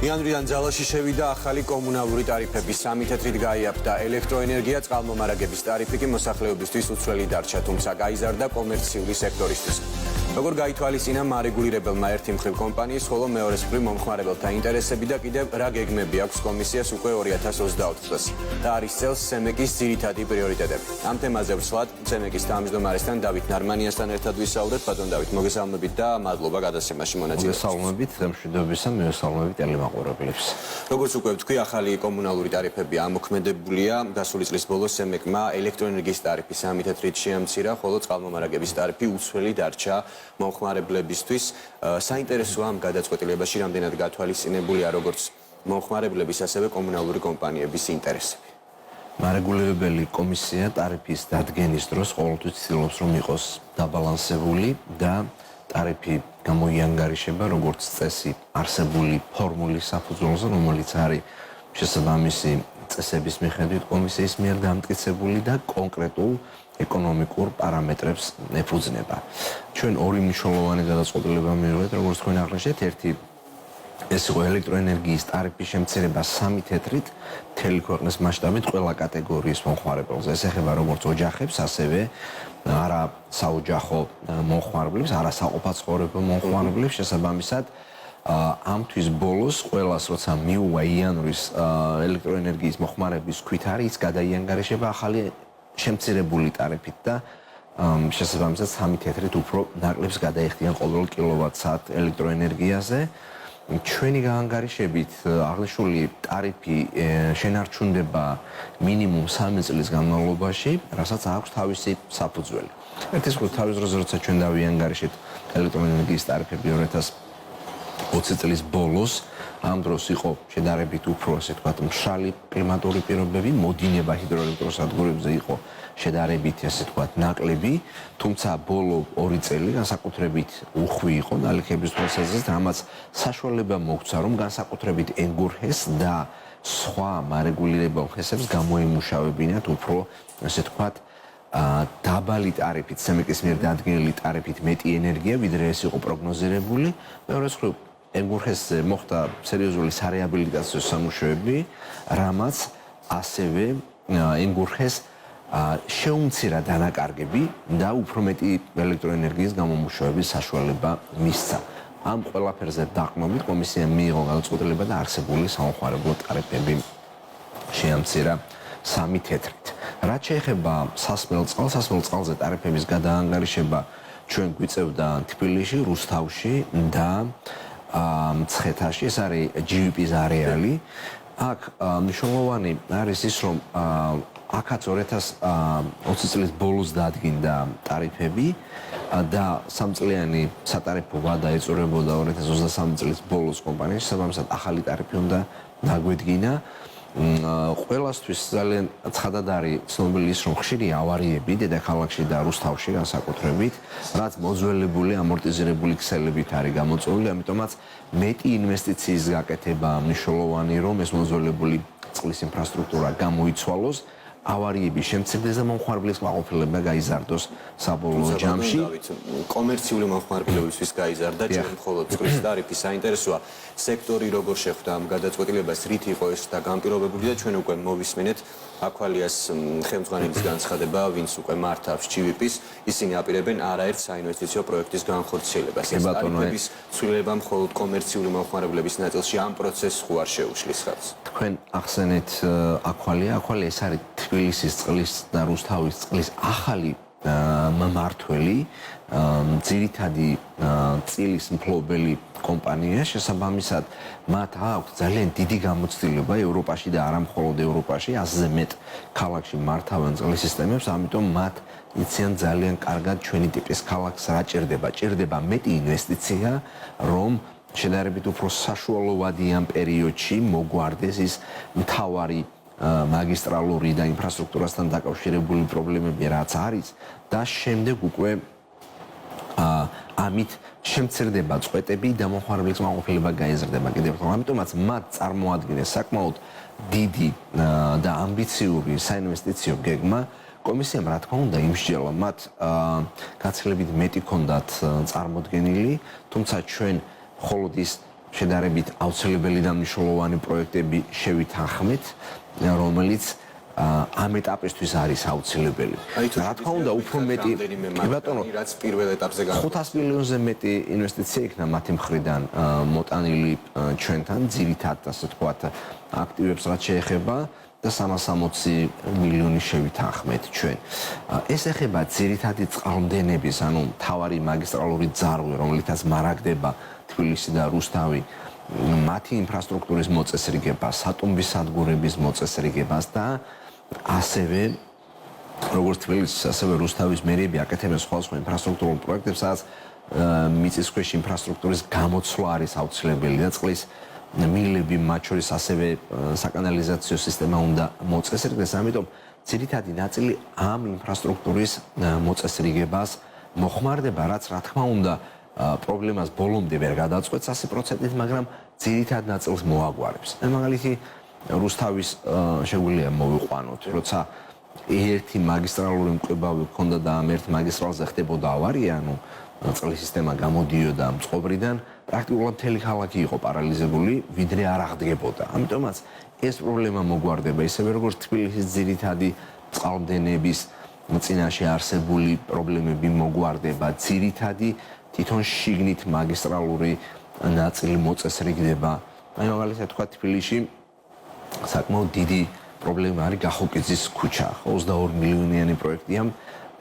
იანვრიდან ძალაში შევიდა ახალი კომუნალური ტარიფები. 3 თეთრით გაიაფთა ელექტროენერგია, წყალმომარაგების ტარიფი კი მოსახლეობისთვის უცვლელი დარჩა, თუმცა გაიზარდა კომერციული სექტორისთვის. Როგორ გაითვალისწინა მარეგულირებელმა ერთი მხრივ კომპანიის, ხოლო მეორეს მხრივ მომხმარებელთა ინტერესები და კიდევ რა გეგმები აქვს კომისიას უკვე 2024 წელს და არის წელს CEMEC-ის ძირითადი პრიორიტეტები. Ამ თემაზე ვცვლად CEMEC-ის თავმჯდომარესთან დავით ნარმანიასთან ერთად ვისაუბრეთ. ბატონ დავით, მოგესალმებით და მადლობა გადაცემაში მონაწილეობისთვის. მოგესალმებით მშვიდობისა, მოგესალმებით ტელემაყურებლებს. Როგორც უკვე ვთქვი, ახალი კომუნალური ტარიფები ამოქმედებულია. გასული წლის ბოლოს CEMEC-მა ელექტროენერგიის ტარიფი 3 თეთრით შეამცირა, ხოლო წყალმომარაგების ტარიფი უცვლელი დარჩა მომხმარებლებისთვის. საინტერესოა ამ გადაწყვეტილებაში რამდენად გათვალისწინებულია როგორც მომხმარებლების, ასევე კომუნალური კომპანიების ინტერესები. მარეგულირებელი კომისია ტარიფის დადგენის დროს ყოველთვის ცდილობს, რომ იყოს დაბალანსებული და ტარიფი გამოიანგარიშება როგორც წესი არსებული ფორმულის საფუძველზე, რომელიც არის შესაბამისი წესების მიხედვით კომისიის მიერ დამტკიცებული და კონკრეტულ ეკონომიკურ პარამეტრებს ეფუძნება. ჩვენ ორი მნიშვნელოვანი გადაწყვეტილება მივიღეთ, როგორც თქვენ აღნიშნეთ, ერთი ეს იყო ელექტროენერგიის ტარიფის შემცირება 3 თეთრით მთელი ქვეყნის მასშტაბით ყველა კატეგორიის მომხმარებელს. ეს ეხება როგორც ოჯახებს, ასევე არა საოჯახო მომხმარებლებს, არა საყოფაცხოვრებო მომხმარებლებს. შესაბამისად, ამ თვის ბოლოს ყველას როცა მიუვა იანვრის ელექტროენერგიის მოხმარების ქვით არის გადაიანგარიშება ახალი შემცირებული ტარიფით და შესაბამისად 3 თეთრით უფრო ნაკლებს გადაიხდიან ყოველ კილოვატ-საათ ელექტროენერგიაზე. ჩვენი გაანგარიშებით აღნიშნული ტარიფი შენარჩუნდება მინიმუმ 3 წლის განმავლობაში, რასაც აქვს თავისი საფუძველი. ერთის მხრივ თავის დროზე როცა ჩვენ დავიანგარიშეთ ელექტროენერგიის ტარიფები 2020 წლის ბოლოს, ამ დროს იყო შედარებით უფრო, ასე ვთქვათ, მშრალი კლიმატური პირობები, მოდინება ჰიდროელექტროსადგურებზე იყო შედარებით, ასე ვთქვათ, ნაკლები, თუმცა ბოლო 2 წელი განსაკუთრებით უხვი იყო ნალექების თვალსაზრისით, რამაც საშუალება მოგვცა, რომ განსაკუთრებით ენგურჰეს და სხვა მარეგულირებელ ხესებს გამოიმუშავებინათ უფრო, ასე ვთქვათ, დაბალი ტარიფით, CEMEC-ის მიერ დადგენილი ტარიფით მეტი ენერგია, ვიდრე ეს იყო პროგნოზირებული. მეორეს მხრივ ენგურჰესზე მოხდა სერიოზული სარეაბილიტაციო სამუშაოები, რამაც ასევე ენგურჰეს შეუმცირა დანაკარგები და უფრო მეტი ელექტროენერგიის გამომუშავების საშუალება მისცა. ამ ყველაფერზე დაყრდნობით კომისიამ მიიღო გადაწყვეტილება და არსებული სამომხმარებლო ტარიფები შეამცირა 3 თეთრით. რაც შეეხება სასმელ წყალზე ტარიფების გადაანგარიშება ჩვენ გვიწევდა თბილისში, რუსთავში და მცხეთაში, ეს არის GVP-ის არეალი. აქ მნიშვნელოვანი არის ის, რომ აქაც 2020 წლის ბოლოს დადგინდა ტარიფები და 3 წლიანი სატარიფო ვადა ეწურებოდა 2023 წლის ბოლოს კომპანიაში, შესაბამისად ახალი ტარიფი უნდა დაგვედგინა. ყველასთვის ძალიან ცხადად არის ცნობილი ის, რომ ხშირია ავარიები დედაქალაქში და რუსთავში განსაკუთრებით, რაც მოძველებული, ამორტიზირებული ქსელებით არის გამოწვეული, ამიტომაც მეტი ინვესტიციის გაკეთება მნიშვნელოვანი, რომ ეს მოძველებული წყლის ინფრასტრუქტურა გამოიცვალოს, ავარიების შემცირდეს და მომხმარებლის კმაყოფილება გაიზარდოს საბოლოო ჯამში. კომერციული მომხმარებლებისთვის გაიზარდა, ჩვენ მხოლოდ წყლის ტარიფი საინტერესოა. სექტორი როგორ შეხვდა ამ გადაწყვეტილებას, რით იყო ეს და განპირობებული და ჩვენ უკვე მოვისმენთ აქვალიას ხელმძღვანელის განცხადება, ვინც უკვე მართავს GVP-ს, ისინი აპირებენ არაერთ საინვესტიციო პროექტის განხორციელებას. ეს ტარიფების ცვლილება მხოლოდ კომერციული მომხმარებლების ნაწილში ამ პროცესს ხო არ შეუშლის ხელს. თქვენ ახსენეთ აქვალია ეს არის თბილისის წყლის და რუსთავის წყლის ახალი მმართველი, ძირითადი წილის მფლობელი კომპანია, შესაბამისად მათ აქვს ძალიან დიდი გამოცდილება ევროპაში და არა მხოლოდ ევროპაში, 100-ზე მეტ ქალაქში მართავენ წყლის სისტემებს, ამიტომ მათ იციან ძალიან კარგად ჩვენი ტიპის ქალაქს რა ჭირდება. ჭირდება მეტი ინვესტიცია, რომ შედარებით უფრო საშუალოვადი ამ პერიოდში მოგვარდეს ის მთავარი მაგისტრალური და ინფრასტრუქტურასთან დაკავშირებული პრობლემები რაც არის და შემდეგ უკვე ამით შემცირდება წვეტები და მომხმარებლის კმაყოფილება გაიზრდება კიდევ ერთხელ. ამიტომაც მათ წარმოადგენს საკმაოდ დიდი და ამბიციური საინვესტიციო გეგმა. კომისიამ რა თქმა უნდა იმსჯელა, მათ გაცილებით მეტი ჰქონდათ წარმოდგენილი, თუმცა ჩვენ მხოლოდ ის შედარებით აუცილებელი და მნიშვნელოვანი პროექტები შევითანხმეთ, რომელიც ამ ეტაპისთვის არის აუცილებელი. რა თქმა უნდა, უფრო მეტი, ბატონო, რაც პირველ ეტაპზე 500 მილიონზე მეტი ინვესტიცია იქნა მათი მხრიდან მოტანილი ჩვენთან, ძირითადად ასე ვთქვათ, აქტივებს რაც შეეხება და 360 მილიონი შევითანხმეთ ჩვენ. ეს ეხება ძირითადი წყალმდენების, ანუ მთავარი მაგისტრალური ძარღვი, რომლითაც მარაგდება თბილისი და რუსთავი, მათი ინფრასტრუქტურის მოწესრიგებას, სატუმბის სადგურების მოწესრიგებას და ასევე როგორც თბილისის, ასევე რუსთავის მერიები აკეთებენ სხვადასხვა ინფრასტრუქტურულ პროექტებს, სადაც მიწისქვეშ ინფრასტრუქტურის გამოცვლა არის აუცილებელი და წყლის მილები, მათ შორის ასევე საკანალიზაციო სისტემა უნდა მოწესრიგდეს, ამიტომ ძირითადი ნაწილი ამ ინფრასტრუქტურის მოწესრიგებას მოხმარდება, რაც რა თქმა უნდა პრობლემას ბოლომდე ვერ გადაწყვეტს 100%-ით, მაგრამ ძირითად ნაწილს მოაგვარებს. მაგალითი რუსთავის შეგვიძლია მოვიყვანოთ, როცა ერთი მაგისტრალური მკვებავი ჰქონდა და ამ ერთ მაგისტრალზე ხდებოდა ავარია, ანუ წყლის სისტემა გამოდიოდა მწყობრიდან, პრაქტიკულად მთელი ქალაქი იყო პარალიზებული, ვიდრე არ აღდგებოდა. ამიტომაც ეს პრობლემა მოგვარდება, ისევე როგორც თბილისის ძირითადი წყალმდენების წინაშე არსებული პრობლემები მოგვარდება, ძირითადი თვითონ შიგნით მაგისტრალური ნაწილი მოწესრიგდება. აი მაგალითად თქვა თბილისში საკმაოდ დიდი პრობლემა არის გახოკიძის ქუჩა, 22 მილიონიანი პროექტია,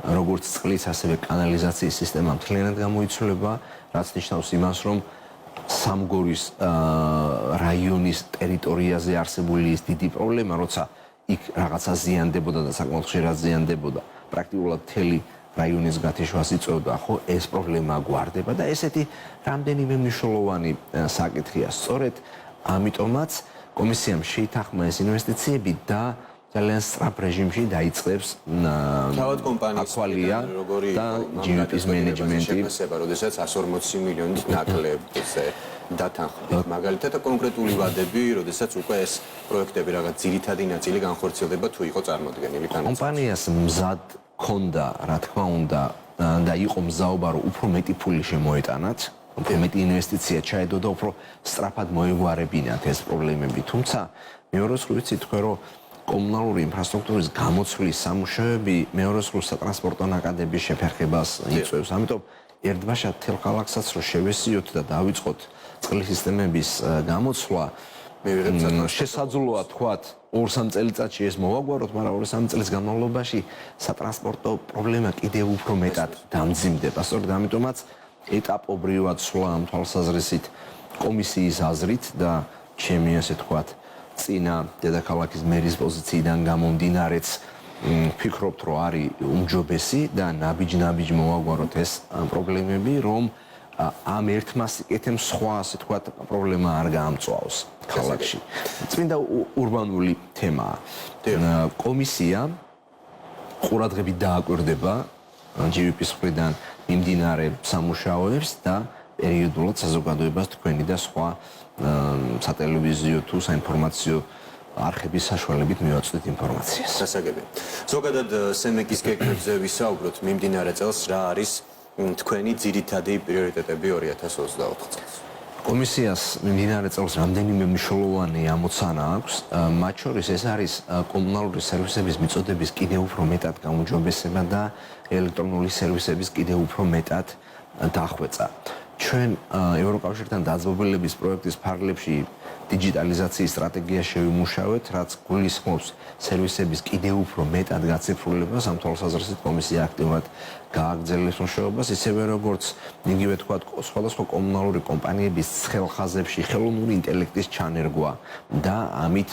როგორც წყლის, ასევე კანალიზაციის სისტემა მთლიანად გამოიცვლება, რაც ნიშნავს იმას, რომ სამგორის რაიონის ტერიტორიაზე არსებული ის დიდი პრობლემა, როცა იქ რაღაცა ზიანდებოდა და საკმაოდ ხშირად ზიანდებოდა, პრაქტიკულად მთელი რაიონის გათიშვას იწვევდა, ხო, ეს პრობლემა გვარდება და ესეთი რამდენიმე მნიშვნელოვანი საკითხია. სწორედ ამიტომაც კომისიამ შეითანხმა ეს ინვესტიციები და ძალიან სწრაფ რეჟიმში დაიწყებს თავად კომპანიის აკვალია და GVP-ის მენეჯმენტი, როდესაც 140 მილიონით ნაკლებზე დათანხმდით. მაგალითად კონკრეტული ვადები, როდესაც უკვე ეს პროექტები რაღაც ძირითადი ნაწილი განხორციელდება თუ იყო წარმოდგენილი. კომპანიას მზად ქონდა, რა თქმა უნდა, და იყო მზაობა, რომ უფრო მეტი ფული შემოეტანათ, უფრო მეტი ინვესტიცია ჩაედო და უფრო სწრაფად მოეგვარებინათ ეს პრობლემები. თუმცა მეორე მხრივ ვიცით თქვენ, რომ კომუნალური ინფრასტრუქტურის გამოცვლის სამუშაოები მეორე მხრივ სატრანსპორტო ნაკადების შეფერხებას იწვევს. ამიტომ ერთბაშად თელ ქალაქსაც რო შევესიოთ და დავიწყოთ წყლის სისტემების გამოცვლა, შესაძლოა თქვათ 2-3 წელიწადში ეს მოვაგვაროთ, მაგრამ 2-3 წლის განმავლობაში სატრანსპორტო პრობლემა კიდევ უფრო მეტად დამძიმდება. სწორედ ამიტომაც ეტაპობრივად სვლა ამ თვალსაზრისით კომისიის აზრით და ჩემი ასე თქვათ წინა დედაქალაქის მერის პოზიციიდან გამომდინარეც ვფიქრობთ, რომ არის უმჯობესი და ნაბიჯ-ნაბიჯ მოვაგვაროთ ეს პრობლემები, რომ ამ ერთმა სიკეთემ სხვა ასე თქვათ პრობლემა არ გაამწვავოს ქალაქში. წმინდა ურბანული თემაა. კომისია ყურადღებით დააკვირდება GVP-ის მხრიდან მიმდინარე სამუშაოებს და პერიოდულად საზოგადოებას თქვენი და სხვა სატელევიზიო თუ საინფორმაციო არხების საშუალებით მივაწვდით ინფორმაციას. გასაგებია. ზოგადად სემეკის გეგმებზე ვისაუბროთ მიმდინარე წელს, რა არის თქვენი ძირითადი პრიორიტეტები 2024 წელს? კომისიას მიმდინარე წელს რამდენიმე მნიშვნელოვანი ამოცანა აქვს, მათ შორის ეს არის კომუნალური სერვისების მიწოდების კიდევ უფრო მეტად გაუმჯობესება და ელექტრონული სერვისების კიდევ უფრო მეტად დახვეწა. ჩვენ ევროკავშირთან დაძაბულების პროექტის ფარგლებში დიჯიტალიზაციის სტრატეგია შევიმუშავეთ, რაც გულისხმობს სერვისების კიდევ უფრო მეტად გაციფრულებას, ამ თვალსაზრისით კომისია აქტიურად გააგრძელებს მუშაობას, ისევე როგორც იგივე თქვათ სხვადასხვა კომუნალური კომპანიების ცხელხაზებში ხელოვნური ინტელექტის ჩანერგვა და ამით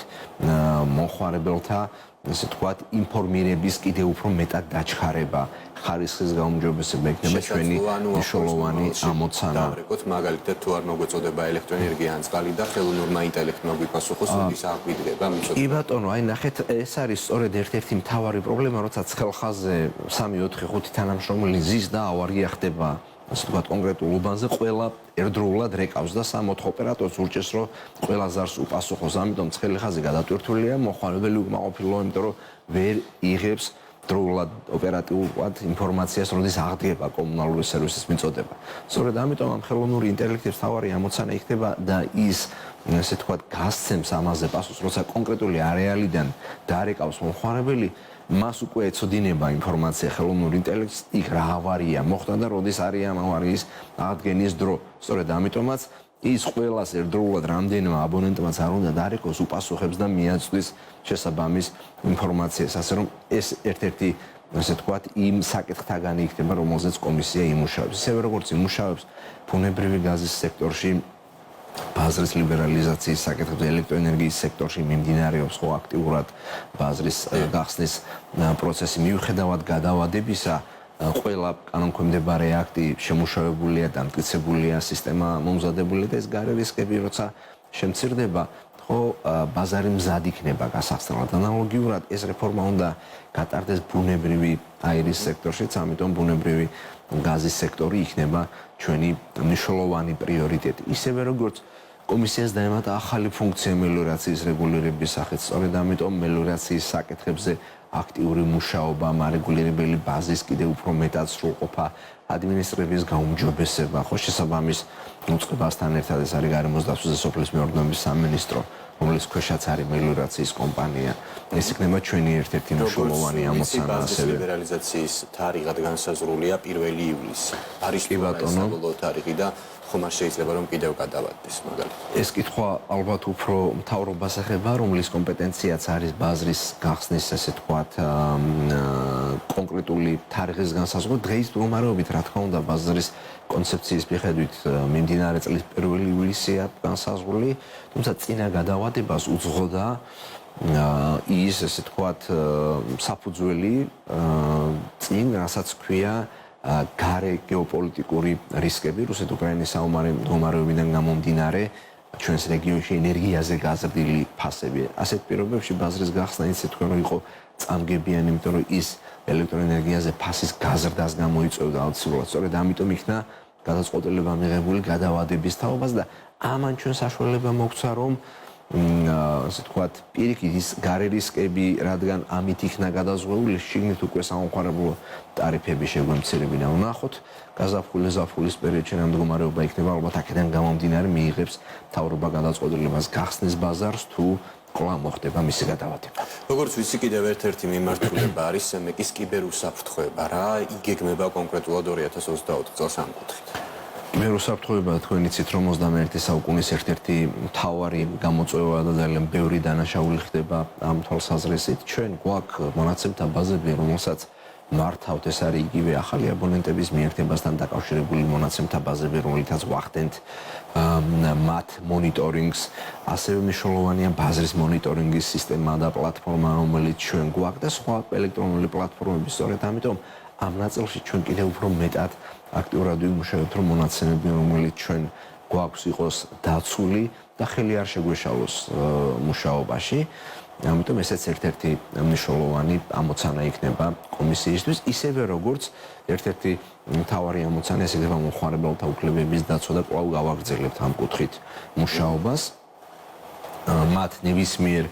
მომხმარებელთა ასე თქვათ ინფორმირების კიდევ უფრო მეტად დაჩქარება, ხარისხის გაუმჯობესება იქნება ჩვენი მნიშვნელოვანი ამოცანა. დავრეკოთ მაგალითად თუ არ მოგვეწოდება ელექტროენერგია ან წყალი და ხელოვნურმა ინტელექტმა გვიპასუხოს ის აღვიდგება მიწოდება. კი ბატონო, აი ნახეთ, ეს არის სწორედ ერთ-ერთი მთავარი პრობლემა, როცა ცხელხაზზე 3-4-5 თანამშრომელი ზის და ავარია ხდება, ასე ვთქვათ, კონკრეტულ უბანზე, ყველა ერთდროულად რეკავს და 3-4 ოპერატორს ურჩეს, რომ ყველა ზარს უპასუხოს. ამიტომ ცხელი ხაზი გადატვირთულია, მოხმარებელი უკმაყოფილოა, იმიტომ რომ ვერ იღებს დროულად ოპერატიულად ინფორმაციას როდის აღდგება კომუნალური სერვისის მიწოდება. სწორედ ამიტომ ამ ხელოვნური ინტელექტის თავარი ამოცანა იქნება და ის ესე თქვათ გასცემს ამაზე პასუხს, როცა კონკრეტული არეალიდან დაარეკავს მომხმარებელი, მას უკვე ეცოდინება ინფორმაცია ხელოვნურ ინტელექტს, იქ რა ავარია მოხდა და როდის არის ამ ავარიის აღდგენის დრო. სწორედ ამიტომაც ის ყველას ერთდროულად რამდენმა აბონენტმაც არ უნდა დაარეკოს, უპასუხებს და მიაწვდის შესაბამის ინფორმაციას, ასე რომ ეს ერთ-ერთი ასე თქვათ იმ საკითხთაგანი იქნება, რომელზეც კომისია იმუშავებს. ისევე როგორც იმუშავებს ბუნებრივი გაზის სექტორში ბაზრის ლიბერალიზაციის საკითხებზე, ელექტროენერგიის სექტორში მიმდინარეობს ხო აქტიურად ბაზრის გახსნის პროცესი მიუხედავად გადავადებისა, ყველა კანონქვემდებარე აქტი შემუშავებულია, დამტკიცებულია, სისტემა მომზადებულია და ეს გარე რისკები როცა შემცირდება, ხო ბაზარი მზად იქნება გასახსნელად. ანალოგიურად ეს რეფორმა უნდა გატარდეს ბუნებრივი აირის სექტორშიც, ამიტომ ბუნებრივი გაზის სექტორი იქნება ჩვენი მნიშვნელოვანი პრიორიტეტი. ისევე როგორც კომისიას დაემატა ახალი ფუნქცია მელიორაციის რეგულირების სახით, სწორედ ამიტომ მელიორაციის საკითხებზე აქტიური მუშაობა, მარეგულირებელი ბაზის კიდევ უფრო მეტად სრულყოფა, ადმინისტრების გაუმჯობესება, ხო შესაბამის უწყებასთან ერთად ეს არის გარემოს დაცვის და სოფლის მეურნეობის სამინისტრო, რომლის ქვეშაც არის მელიორაციის კომპანია. ეს იქნება ჩვენი ერთ-ერთი მნიშვნელოვანი ამოცანა ასევე. ლიბერალიზაციის თარიღად განსაზღვრულია 1 ივლისი. არის საბოლოო თარიღი და ხომ არ შეიძლება რომ კიდევ გადავადდეს მაგალითად. ეს კითხვა ალბათ უფრო მთავრობას ეხება, რომლის კომპეტენციაც არის ბაზრის გახსნის, ესე თქვათ, კონკრეტული თარიღის განსაზღვრება. დღეის მდგომარეობით, რა თქმა უნდა, ბაზრის კონცეფციის მიხედვით მიმდინარე წლის 1 ივლისია განსაზღვრული, თუმცა წინა გადავადებას უძღოდა ის, ესე თქვათ, საფუძველი წინ, რასაც ქვია გარე გეოპოლიტიკური რისკები, რუსეთ-უკრაინის საომარი მდგომარეობიდან გამომდინარე, ჩვენს რეგიონში ენერგიაზე გაზრდილი ფასები. ასეთ პირობებში ბაზრის გახსნა ისე თქვენ რომ იყო წამგებიანი, იმიტომ რომ ის ელექტროენერგიაზე ფასის გაზრდას გამოიწვევდა აუცილებლად. სწორედ ამიტომ იქნა გადაწყვეტილება მიღებული გადავადების თაობას და ამან ჩვენ საშუალება მოგცა, რომ ასე თქვათ, პირიქით ის გარე რისკები, რადგან ამით იქნა გადაზღვეული, შიგნით უკვე სამომხმარებლო ტარიფები შეგვემცირებინა. ვნახოთ, გაზაფხულის პერიოდში რა მდგომარეობა იქნება, ალბათ აქედან გამომდინარე მიიღებს მთავრობა გადაწყვეტილებას გახსნის ბაზარს თუ კვლავ მოხდება მისი გადავადება. როგორც ვიცი, კიდევ ერთ-ერთი მიმართულება არის სემეკის კიბერუსაფრთხოება. რა იგეგმება კონკრეტულად 2024 წელს ამ კუთხით? კიბერუსაფრთხოება თქვენ იცით, რომ 21 საუკუნის ერთ-ერთი მთავარი გამოწვევა და ძალიან ბევრი დანაშაული ხდება ამ თვალსაზრისით. ჩვენ გვაქვს მონაცემთა ბაზები, რომელსაც მართავთ, ეს არის იგივე ახალი აბონენტების მიერთებასთან დაკავშირებული მონაცემთა ბაზები, რომელთაც ვახდენთ მათ მონიტორინგს, ასევე მნიშვნელოვანია ბაზრის მონიტორინგის სისტემა და პლატფორმა, რომელიც ჩვენ გვაქვს და სხვა ელექტრონული პლატფორმები. სწორედ ამიტომ ამ ნაწილში ჩვენ კიდევ უფრო მეტად აქტიურად ვიმუშავებთ, რომ მონაცემები, რომელიც ჩვენ გვაქვს, იყოს დაცული და ხელი არ შეგვეშალოს მუშაობაში. ამიტომ ესეც ერთ-ერთი მნიშვნელოვანი ამოცანა იქნება კომისიისთვის, ისევე როგორც ერთ-ერთი მთავარი ამოცანა ეს იქნება მომხმარებელთა უფლებების დაცვა და კვლავ გავაგრძელებთ ამ კუთხით მუშაობას. მათ ნებისმიერ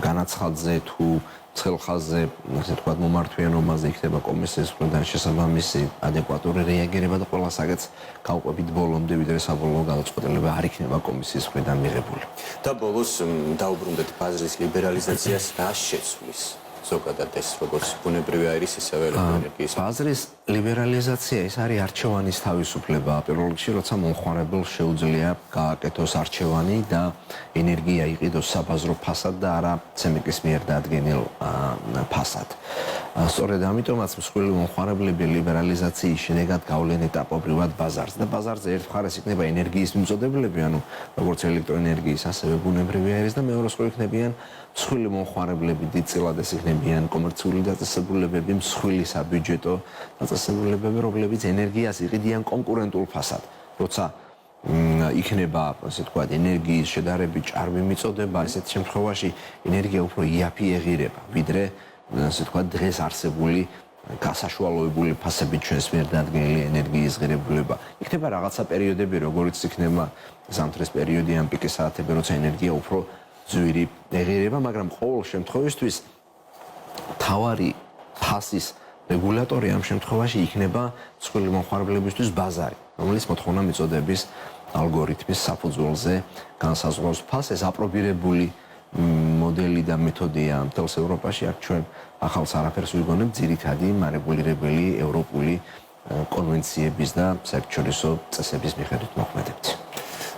განაცხადზე თუ ცხელხაზზე, ასე ვთქვათ, მომართვიანობაზე იქნება კომისიის მხრიდან შესაბამისი ადეკვატური რეაგირება და ყველა საკეთს გავყვებით ბოლომდე, ვიდრე საბოლოო გადაწყვეტილება არ იქნება კომისიის მხრიდან მიღებული. და ბოლოს დაუბრუნდეთ ბაზრის ლიბერალიზაციას, რა შეცვლის ზოგადად ეს როგორც ბუნებრივი აირის, ისევე ელექტროენერგიის. ბაზრის ლიბერალიზაცია ეს არის არჩევანის თავისუფლება. პირველ რიგში, როცა მომხმარებელს შეუძლია გააკეთოს არჩევანი და ენერგია იყიდოს საბაზრო ფასად და არა ცემეკის მიერ დადგენილ ფასად. სწორედ ამიტომაც მსხვილი მომხმარებლები ლიბერალიზაციის შედეგად გავლენ ეტაპობრივად ბაზარს და ბაზარზე ერთ მხარეს იქნება ენერგიის მიმწოდებლები, ანუ როგორც ელექტროენერგიის, ასევე ბუნებრივი აირის და მეორე მხრივ იქნებიან მსხვილი მომხმარებლები, დიდწილად ეს იქნებიან კომერციული დაწესებულებები, მსხვილი საბიუჯეტო დაწესებულებები, რომლებიც ენერგიას იყიდიან კონკურენტულ ფასად. როცა იქნება, ასე ვთქვათ, ენერგიის შედარებით ჭარბი მიწოდება, ესეთ შემთხვევაში ენერგია უფრო იაფი ეღირება, ვიდრე, ასე ვთქვათ, დღეს არსებული გასაშუალოებული ფასებით ჩვენს მიერ დადგენილი ენერგიის ღირებულება. იქნება რაღაცა პერიოდები, როგორც იქნება ზამთრის პერიოდი, ან პიკის საათები, როცა ენერგია უფრო ძვირი ეღირება, მაგრამ ყოველ შემთხვევისთვის თავარი ფასის რეგულატორი ამ შემთხვევაში იქნება მსხვილი მომხმარებლებისთვის ბაზარი, რომელიც მოთხოვნა მიწოდების ალგორითმის საფუძველზე განსაზღვრავს ფასს. ეს აპრობირებული მოდელი და მეთოდია მთელს ევროპაში. აქ ჩვენ ახალს არაფერს ვიგონებთ, ძირითადი მარეგულირებელი ევროპული კონვენციების და საერთაშორისო წესების მიხედვით მოქმედებთ.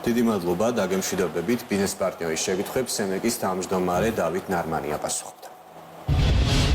დიდი მადლობა, დაგემშვიდობებით. ბიზნეს პარტნიორის შეკითხვებს სემეკის თავმჯდომარე დავით ნარმანია პასუხობდა.